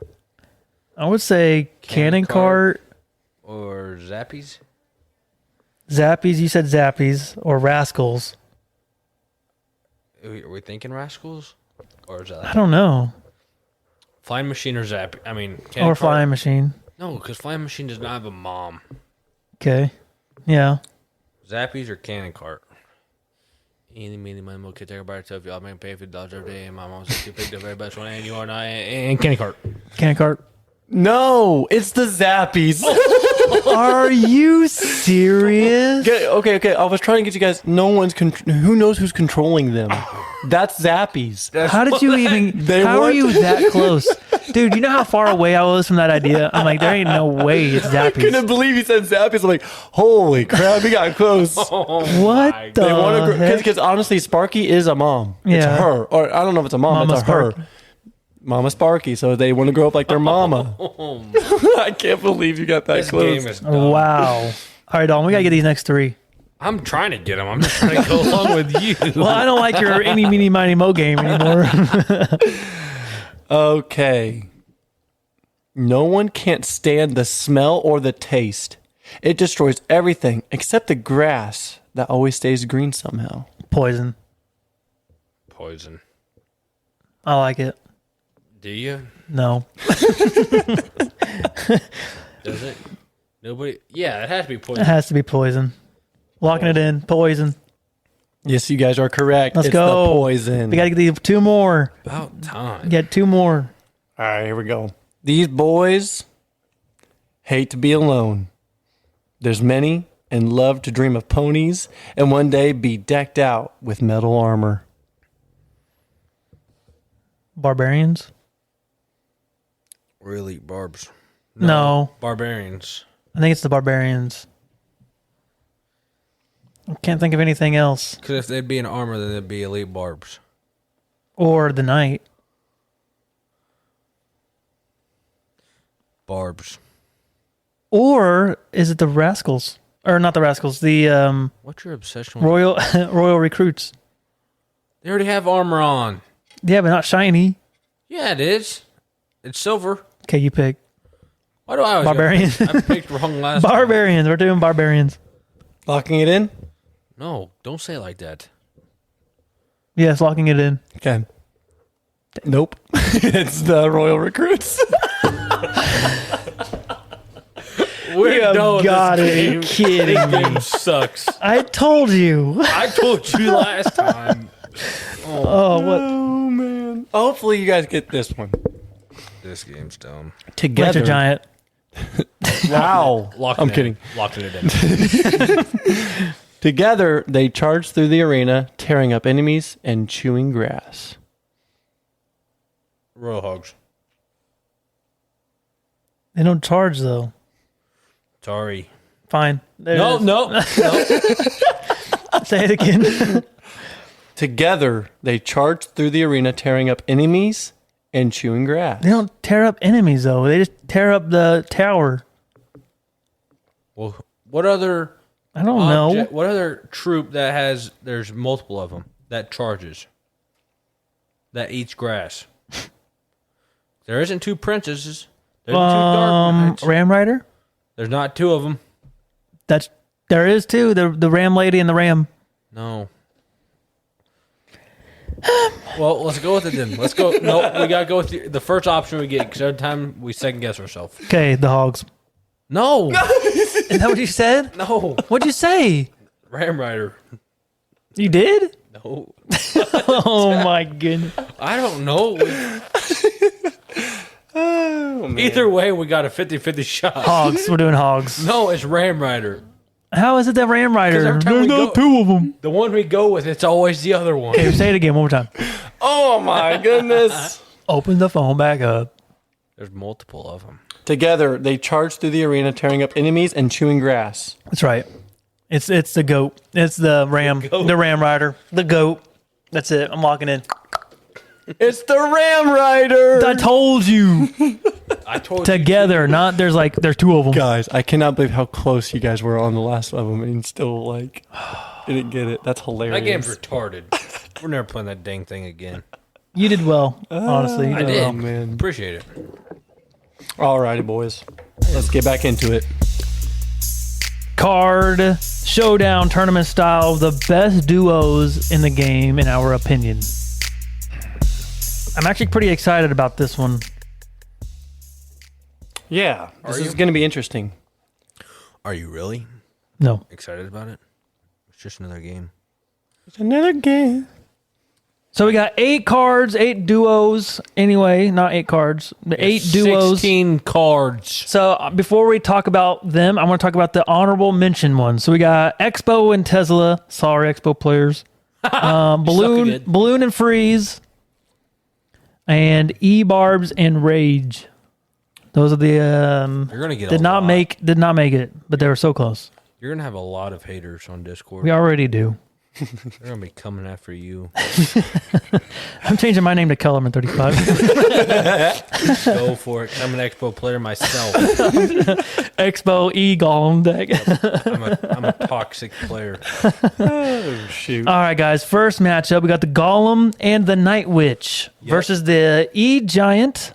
I would say Cannon Cart, Or Zappies? Zappies. You said Zappies or Rascals. Are we thinking Rascals? Or is that I like don't know. Flying Machine or Zappy? I mean, Cannon Or Cart? Flying Machine. No, because Flying Machine does not have a mom. Okay. Yeah. Zappies or Cannon Cart? Any, meeny, money, mo, kid, take a bite, tough, y'all make pay $50 every day, and my mom said you picked the very best one, and you are not, and Cannon Cart. Cannon Cart. No, it's the Zappies. Are you serious? Okay. I was trying to get you guys. Who knows who's controlling them? That's Zappies. How did you even? They How are want- you that close, dude? You know how far away I was from that idea. I'm like, there ain't no way it's I couldn't Zappies. believe he said Zappies. I'm like, holy crap, he got close. What the They want to heck? because honestly, Sparky is a mom. It's Yeah. her, or I don't know if it's a mom. Mama it's a her. Sparky. Mama Sparky. So they want to grow up like their mama. I can't believe you got that This close. game is dumb. Wow. All right, Dalton, we gotta get these next three. I'm trying to get them. I'm just trying to go along with you. Well, I don't like your any, meeny, miny, mo game anymore. Okay. No one can't stand the smell or the taste. It destroys everything except the grass that always stays green somehow. Poison. Poison. I like it. Do you? No. Does it? Nobody? Yeah, it has to be It poison. has to be poison. Locking it in. Poison. Yes, you guys are correct. Let's it's go. the poison. We gotta get these two more. About time. Get two more. All right, here we go. These boys hate to be alone. There's many and love to dream of ponies and one day be decked out with metal armor. Barbarians? Really, barbs? No. Barbarians. I think it's the barbarians. I can't think of anything else. Because if they'd be in armor, then they'd be elite barbs. Or the knight. Barbs. Or is it the rascals? Or not the rascals, the What's your obsession with? royal royal recruits. They already have armor on. Yeah, but not shiny. Yeah, it is. It's silver. Okay, you pick. Why do I always Barbarian. I picked wrong last time. Barbarians. We're doing barbarians. Locking it in? No, don't say it like that. Yes, locking it in. Okay. Nope. It's the Royal Recruits. We're You done with got this it. game. Kidding This me. game sucks. I told you. I told you last time. Oh, what? Oh, man. Hopefully you guys get this one. This game's dumb. Together. Electric Giant. Wow. Locked I'm it in. kidding. Locked it in. Together, they charge through the arena, tearing up enemies and chewing grass. Royal Hogs. They don't charge, though. Sorry. Fine. There it No, is. no. Say it again. Together, they charge through the arena, tearing up enemies and chewing grass. They don't tear up enemies, though. They just tear up the tower. Well, what other I don't know. What other troop that has, there's multiple of them, that charges, that eats grass? There isn't two princesses. There's two dark knights. Ram Rider? There's not two of them. There is two. The Ram Lady and the Ram. No. Well, let's go with it then. Let's go. No, we got to go with the first option we get because every time we second guess ourselves. Okay, the Hogs. No. Is that what you said? No. What'd you say? Ram Rider. You did? No. Oh my goodness. I don't know. Oh, man. Either way, we got a 50-50 shot. Hogs. We're doing Hogs. No, it's Ram Rider. How is it that Ram Rider? every time There's we not go- two of them. The one we go with, it's always the other one. Okay, say it again one more time. Oh, my goodness. Open the phone back up. There's multiple of them. Together, they charge through the arena, tearing up enemies and chewing grass. That's right. It's the goat. It's the Ram. The Ram Rider. The goat. That's it. I'm locking in. It's the Ram Rider. I told you. I told Together, not there's two of them. Guys, I cannot believe how close you guys were on the last of them and still, didn't get it. That's you. hilarious. That game's retarded. We're never playing that dang thing again. You did well, honestly. You I did did. well. man. Appreciate it. Alrighty, boys. Let's get back into it. Card showdown tournament style, the best duos in the game, in our opinion. I'm actually pretty excited about this one. Yeah, this is going to be interesting. Are you really No. excited about it? It's just another game. It's another game. So we got 8 cards, 8 duos. Anyway, not 8 cards, the 8 duos. 16 cards. So before we talk about them, I want to talk about the honorable mention ones. So we got Expo and Tesla. Sorry, Expo players. Balloon, good. Balloon and Freeze, and E Barbs and Rage. Those are the You're gonna get did a not lot. make it, but they were so close. You're gonna have a lot of haters on Discord. We already do. They're gonna be coming after you. I'm changing my name to Kellerman 35. Go for it. I'm an Expo player myself. Expo E Golem deck. I'm a toxic player. Shoot. All right, guys. First matchup, we got the Golem and the Night Witch versus the E Giant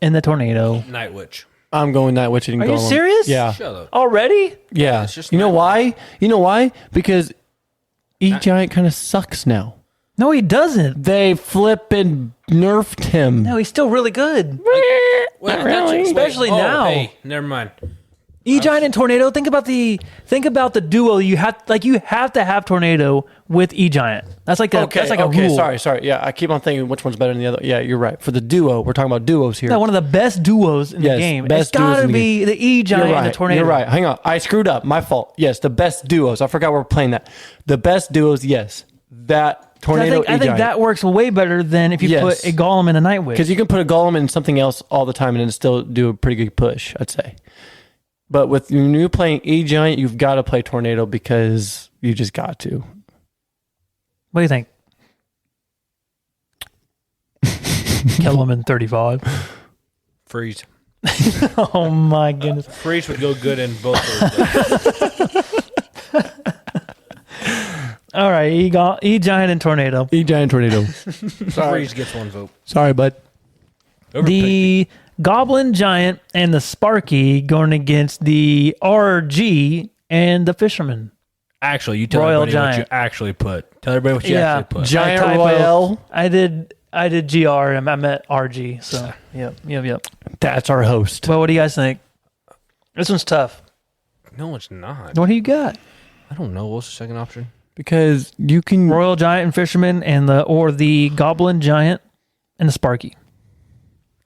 and the Tornado. Night Witch. I'm going Night Witch and Are Golem. you serious? Yeah. Shut up. Already? Yeah. it's just you know Night why? You know why? Because E Giant kind of sucks now. No, he doesn't. They flippin' nerfed him. No, he's still really good. Wait, really. Especially now. Hey, never mind. E Giant and Tornado. Think about the duo. You have to have Tornado with E Giant. That's like a rule. Sorry. Yeah, I keep on thinking which one's better than the other. Yeah, you're right. For the duo, we're talking about duos here. Yeah, one of the best duos in the Yes, game. best It's got duos to in the be the E Giant You're right. and the Tornado. You're right. Hang on. I screwed up. My fault. Yes, the best duos. I forgot we're playing that. The best duos, yes. That Tornado I think that works way better than if you Yes. put a Golem and a Night Witch. because you can put a Golem in something else all the time and it'll still do a pretty good push, I'd say. But when you're playing E Giant, you've got to play Tornado because you just got to. What do you think? Kellerman 35. Freeze. Oh my goodness. Freeze would go good in both those. All right, E Giant and Tornado. E Giant Tornado. Freeze gets one vote. Sorry, bud. The Goblin Giant and the Sparky going against the RG and the Fisherman. Actually, you tell Royal everybody Giant. what you actually put. Tell everybody what you Yeah. actually put. Giant I typo. Royale. I did GR and I meant RG. So yep. That's our host. Well, what do you guys think? This one's tough. No, it's not. What do you got? I don't know. What's the second option? Because you can. Royal Giant and Fisherman and the Goblin Giant and the Sparky.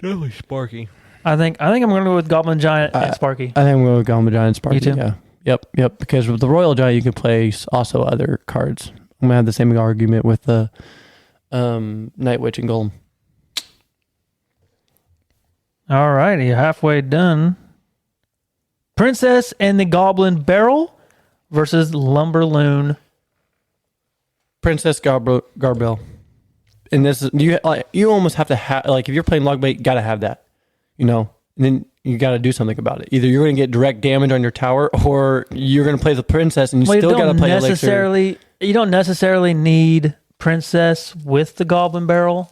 Definitely Sparky. I think I'm gonna go with Goblin Giant and Sparky. I think I'm going to go with Giant and Sparky. You too? Yeah. Yep. Because with the Royal Giant, you can play also other cards. I'm going to have the same argument with the Night Witch and Golem. All right, you're halfway done. Princess and the Goblin Barrel versus Lumberloon. Princess Garbel. And this is you almost have to have if you're playing Logbait, you gotta have that. And then you gotta do something about it. Either you're gonna get direct damage on your tower or you're gonna play the princess and you still gotta play Elixir. You don't necessarily need Princess with the Goblin Barrel.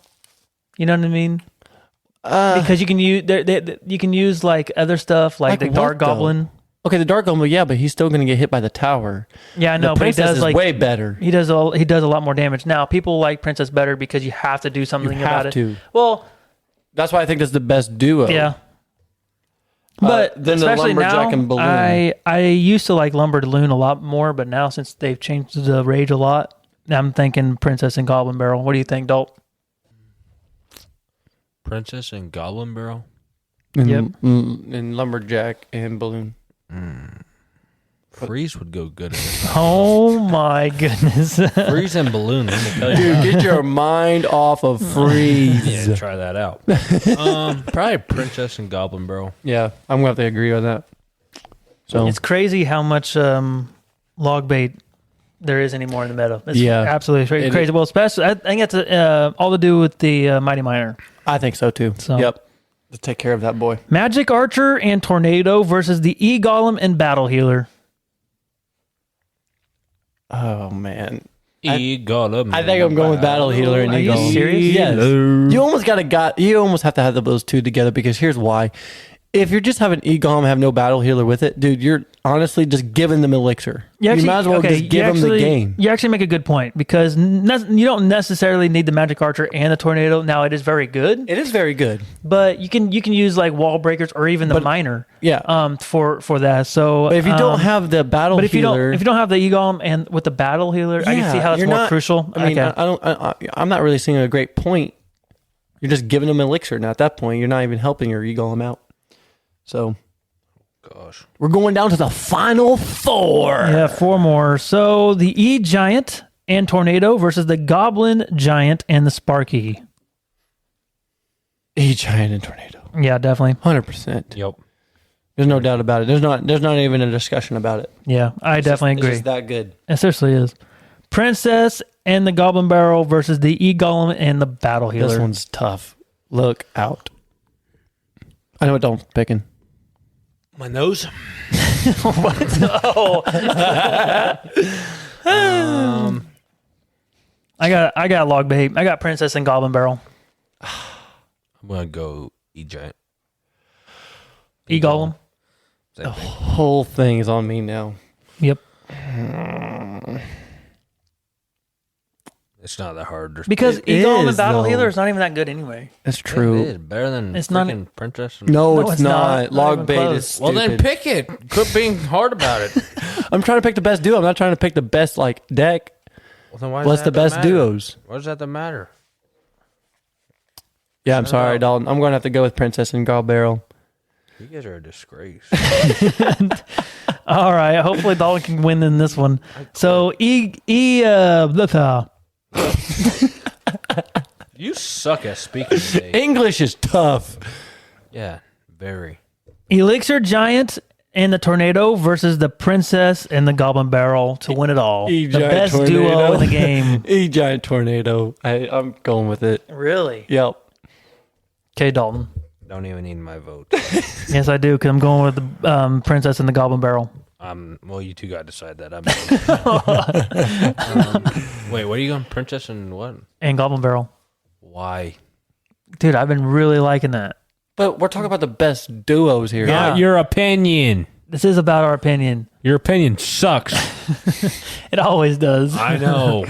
You know what I mean? Because you can use like other stuff like the Like Dark what, though? Goblin. Okay, the Dark Golem, yeah, but he's still gonna get hit by the tower. Yeah, I know, the but he princess does is like way better. he does a lot more damage. Now people like Princess better because you have to do something You about have it. to. Well, That's why I think that's the best duo. yeah. But then the especially Lumberjack now, and Balloon. I used to like Lumberloon a lot more, but now since they've changed the rage a lot, I'm thinking Princess and Goblin Barrel. What do you think, Dolt? Princess and Goblin Barrel. And, Yep. and Lumberjack and Balloon. Freeze would go good in this. Oh my goodness! Freeze and Balloon. Let me tell you. Dude, get your mind off of Freeze. Yeah, try that out. Probably Princess and Goblin Barrel. Yeah, I'm gonna have to agree with that. So It's crazy how much log bait there is anymore in the meta. It's Yeah. absolutely It crazy. is. Well, especially I think it's all to do with the Mighty Miner. I think so too. So- Yep. Let's take care of that boy. Magic Archer and Tornado versus the E Golem and Battle Healer. Oh man. I got him. I think I'm going with Battle Healer and Are you Eagle. serious? Yes. You almost have to have those two together because here's why. If you're just having Egom have no Battle Healer with it, dude, you're honestly just giving them Elixir. You might as well just give them the game. You actually make a good point because you don't necessarily need the Magic Archer and the Tornado. Now it is very good, It is very good. but you can use like Wall Breakers or even the Miner. Yeah. For that. So But if you don't have the Battle but if Healer, you don't have the Egom and with the Battle Healer, I can see how it's you're more not- crucial. I mean, Okay. I'm not really seeing a great point. You're just giving them Elixir. Now at that point, you're not even helping your Egolem out. So Gosh. we're going down to the final four. Yeah, 4 more. So the E Giant and Tornado versus the Goblin, Giant, and the Sparky. E-Giant and Tornado. Yeah, definitely. 100%. Yep. There's no doubt about it. There's not even a discussion about it. Yeah, I definitely It's agree. just that good. It seriously is. Princess and the Goblin Barrel versus the E-Golem and the Battle Healer. This one's tough. Look out. I know what Dalton's picking. My nose. I got Log Bait. I got Princess and Goblin Barrel. I'm gonna go E-Giant. E-Golem. Same thing. Whole thing is on me now. Yep. It's not that hard. Because It E-Golem and is, Battle though. Healer is not even that good anyway. That's It true. is better than It's not- freaking Princess. And- No, No, it's it's not. not. Not Log even bait close. is Well, stupid. then pick it. Quit being hard about it. I'm trying to pick the best duo. I'm not trying to pick the best like deck. Well, then why does What's that the have best to matter? duos? Why does that matter? Yeah, I'm sorry, out. Dalton. I'm going to have to go with Princess and Goblin Barrel. You guys are a disgrace. All right. Hopefully Dalton can win in this one. So You suck at speaking today. English is tough. Yeah, very. Elixir Giant and the Tornado versus the Princess and the Goblin Barrel to win it all. The E-Giant best duo Tornado. in the game. E-Giant Tornado. I'm going with it. Really? Yep. Okay, Dalton. Don't even need my vote. Yes, I do, because I'm going with the Princess and the Goblin Barrel. Well, you two got to decide that. Wait, what are you going? Princess and what? And Goblin Barrel. Why? Dude, I've been really liking that. But we're talking about the best duos here. Yeah. Not your opinion. This is about our opinion. Your opinion sucks. It always does. I know.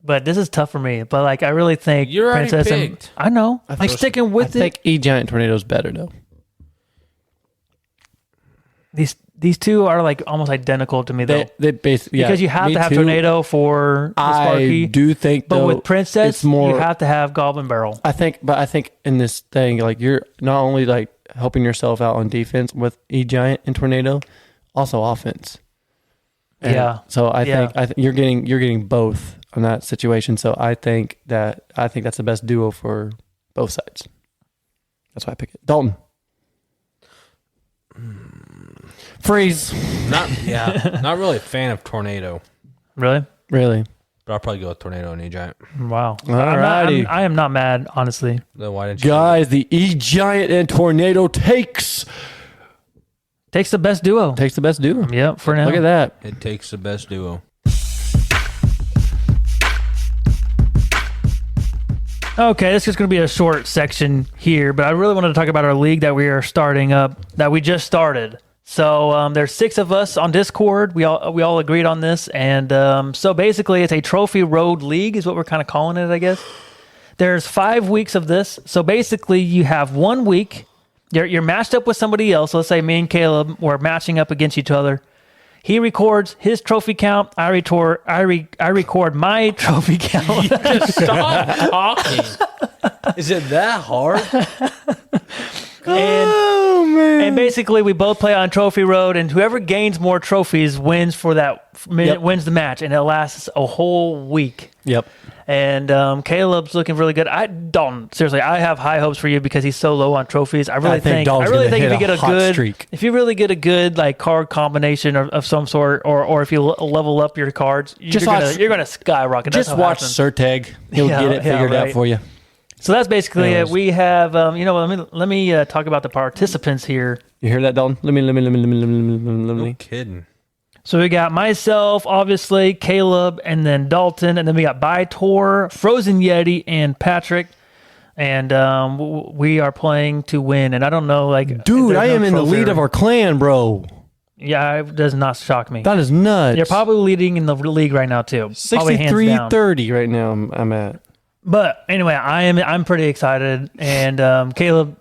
But this is tough for me. But like, I really think You already Princess picked. and I know. I I'm think- sticking I with it. think E-Giant Tornado's better, though. These two are like almost identical to me though. They basically, yeah, Because you have me to have too. Tornado for the I Sparky. do think, But though, with Princess, it's more. you have to have Goblin Barrel. I think in this thing, like you're not only like helping yourself out on defense with E-Giant and Tornado, also offense. And Yeah. So I Yeah. think you're getting both on that situation. So I think that's the best duo for both sides. That's why I pick it. Dalton. Freeze. Not really a fan of Tornado, Really? Really? but I'll probably go with Tornado and E-Giant. Wow. Alrighty. I am not mad, honestly. Then why didn't you? Guys, the E-Giant and Tornado takes Takes the best duo. the best duo. Yep, for now. Look at that. It takes the best duo. Okay, this is going to be a short section here, but I really wanted to talk about our league that we are starting up, that we just started. So there's 6 of us on Discord. We all agreed on this, and so basically it's a Trophy Road League is what we're kind of calling it, I guess. There's 5 weeks of this. So basically you have 1 week. You're matched up with somebody else. Let's say me and Caleb, we're matching up against each other. He records his trophy count. I record my trophy count. Just stop talking. Is it that hard? Oh man. And basically, we both play on Trophy Road, and whoever gains more trophies wins for that wins the match, and it lasts a whole week. Yep. And Caleb's looking really good. Dalton, seriously, I have high hopes for you because he's so low on trophies. I really think Dalton's if gonna you hit get a a hot good streak. if you really get a good like card combination of some sort, or if you level up your cards, you're gonna skyrocket. That's Just what watch happens. Serteg. He'll Yeah, get it yeah, figured out right. for you. So that's basically it. Anyways. We have let me talk about the participants here. You hear that, Dalton? Let No me. kidding. So we got myself, obviously, Caleb, and then Dalton, and then we got Bytor, Frozen Yeti, and Patrick. And we are playing to win. And I don't know, like, Dude, there's I no am in the trophy lead or- of our clan, bro. Yeah, it does not shock me. That is nuts. You're probably leading in the league right now too. Probably hands down. 63-30 right now I'm at. But anyway, I'm pretty excited. And Caleb,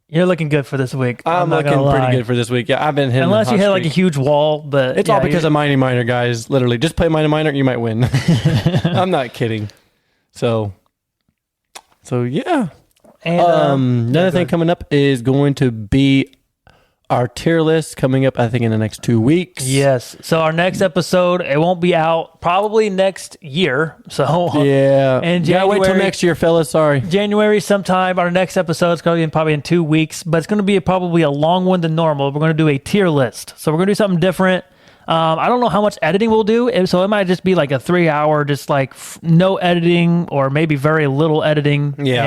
you're looking good for this week. I'm not looking gonna lie. pretty good for this week. Yeah, I've been hitting Unless the you hot hit like a streak. huge wall, but It's yeah, all because you're- of Mighty Miner, guys. Literally, just play Mighty Miner, you might win. I'm not kidding. So yeah. And, Another go thing ahead. coming up is going to be our tier list coming up, I think, in the next 2 weeks. Yes. So our next episode, it won't be out probably next year. So Yeah. And Yeah, wait till January- next year, fellas. Sorry. January sometime. Our next episode is going to be probably in 2 weeks, but it's going to be probably a long one than normal. We're going to do a tier list. So we're going to do something different. I don't know how much editing we'll do. So it might just be like a 3 hour, just like no editing or maybe very little editing. Yeah.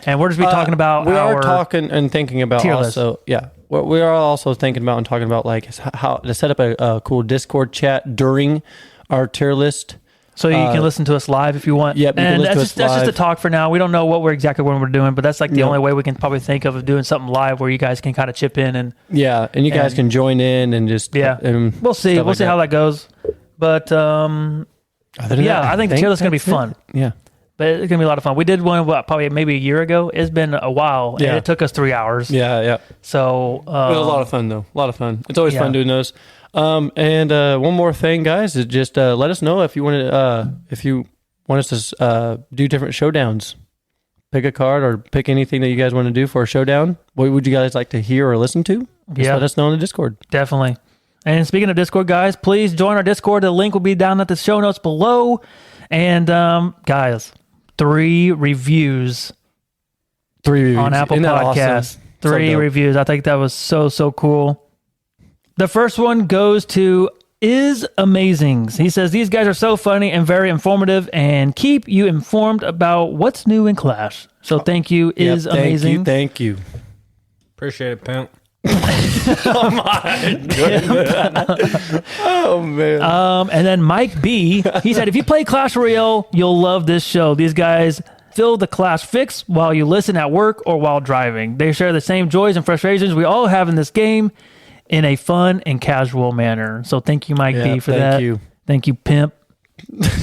And we're just be talking about we our are talking and thinking about tier list. also, yeah. We are also thinking about and talking about like how to set up a cool Discord chat during our tier list. So you can listen to us live if you want. Yep, you can and listen to us that's just a live. talk for now. We don't know what we're doing, but that's like the No. only way we can probably think of doing something live where you guys can kind of chip in and Yeah, and you guys can join in and just and we'll see. stuff We'll like see how that goes. But Other than yeah, that, I think the tier list is gonna be that's it. fun. Yeah, But it's gonna be a lot of fun. We did one probably maybe a year ago. It's been a while, Yeah. and it took us 3 hours. yeah. So It was a lot of fun though. A lot of fun. It's always Yeah. fun doing those. And one more thing, guys, is just let us know if you want to us to do different showdowns. Pick a card or pick anything that you guys want to do for a showdown. What would you guys like to hear or listen to? Just Yeah. let us know in the Discord. definitely. And speaking of Discord, guys, please join our Discord. The link will be down at the show notes below. And guys, 3 reviews 3 reviews on Apple Isn't that Podcasts. awesome? 3 So dope. reviews. I think that was so cool. The first one goes to Is Amazing. He says, these guys are so funny and very informative and keep you informed about what's new in Clash. So thank you, Yep, Is Amazing. Thank you. Appreciate it, pimp. Oh man. And then Mike B, he said, if you play Clash Royale, you'll love this show. These guys fill the Clash fix while you listen at work or while driving. They share the same joys and frustrations we all have in this game in a fun and casual manner. So thank you, Mike B, for that. thank you. Thank you, pimp. Is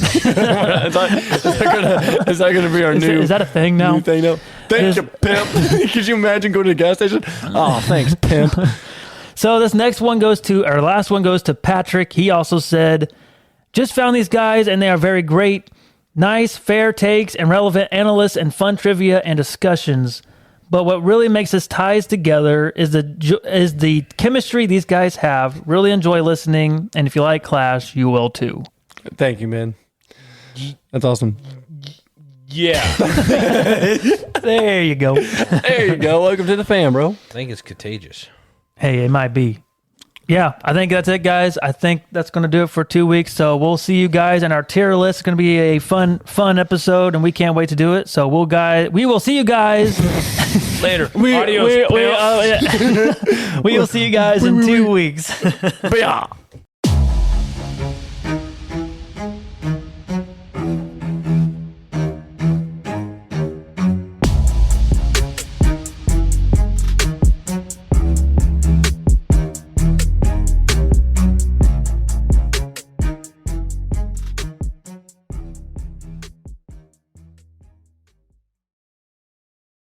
that gonna be our Is that a thing now? new thing now? Thank Is- you, pimp. Could you imagine going to the gas station? Oh, thanks, pimp. So this next one goes to, our last one goes to Patrick. He also said, just found these guys and they are very great. Nice, fair takes and relevant analysts and fun trivia and discussions. But what really makes us ties together is the chemistry these guys have. Really enjoy listening. And if you like Clash, you will too. Thank you, man. That's awesome. Yeah. There you go. There you go. Welcome to the fam, bro. I think it's contagious. Hey, it might be. Yeah, I think that's it, guys. I think that's going to do it for 2 weeks. So we'll see you guys in our tier list. It's going to be a fun episode, and we can't wait to do it. So we will see you guys Later. we Adios, pimp. we will see you guys in 2 weeks. Booyah.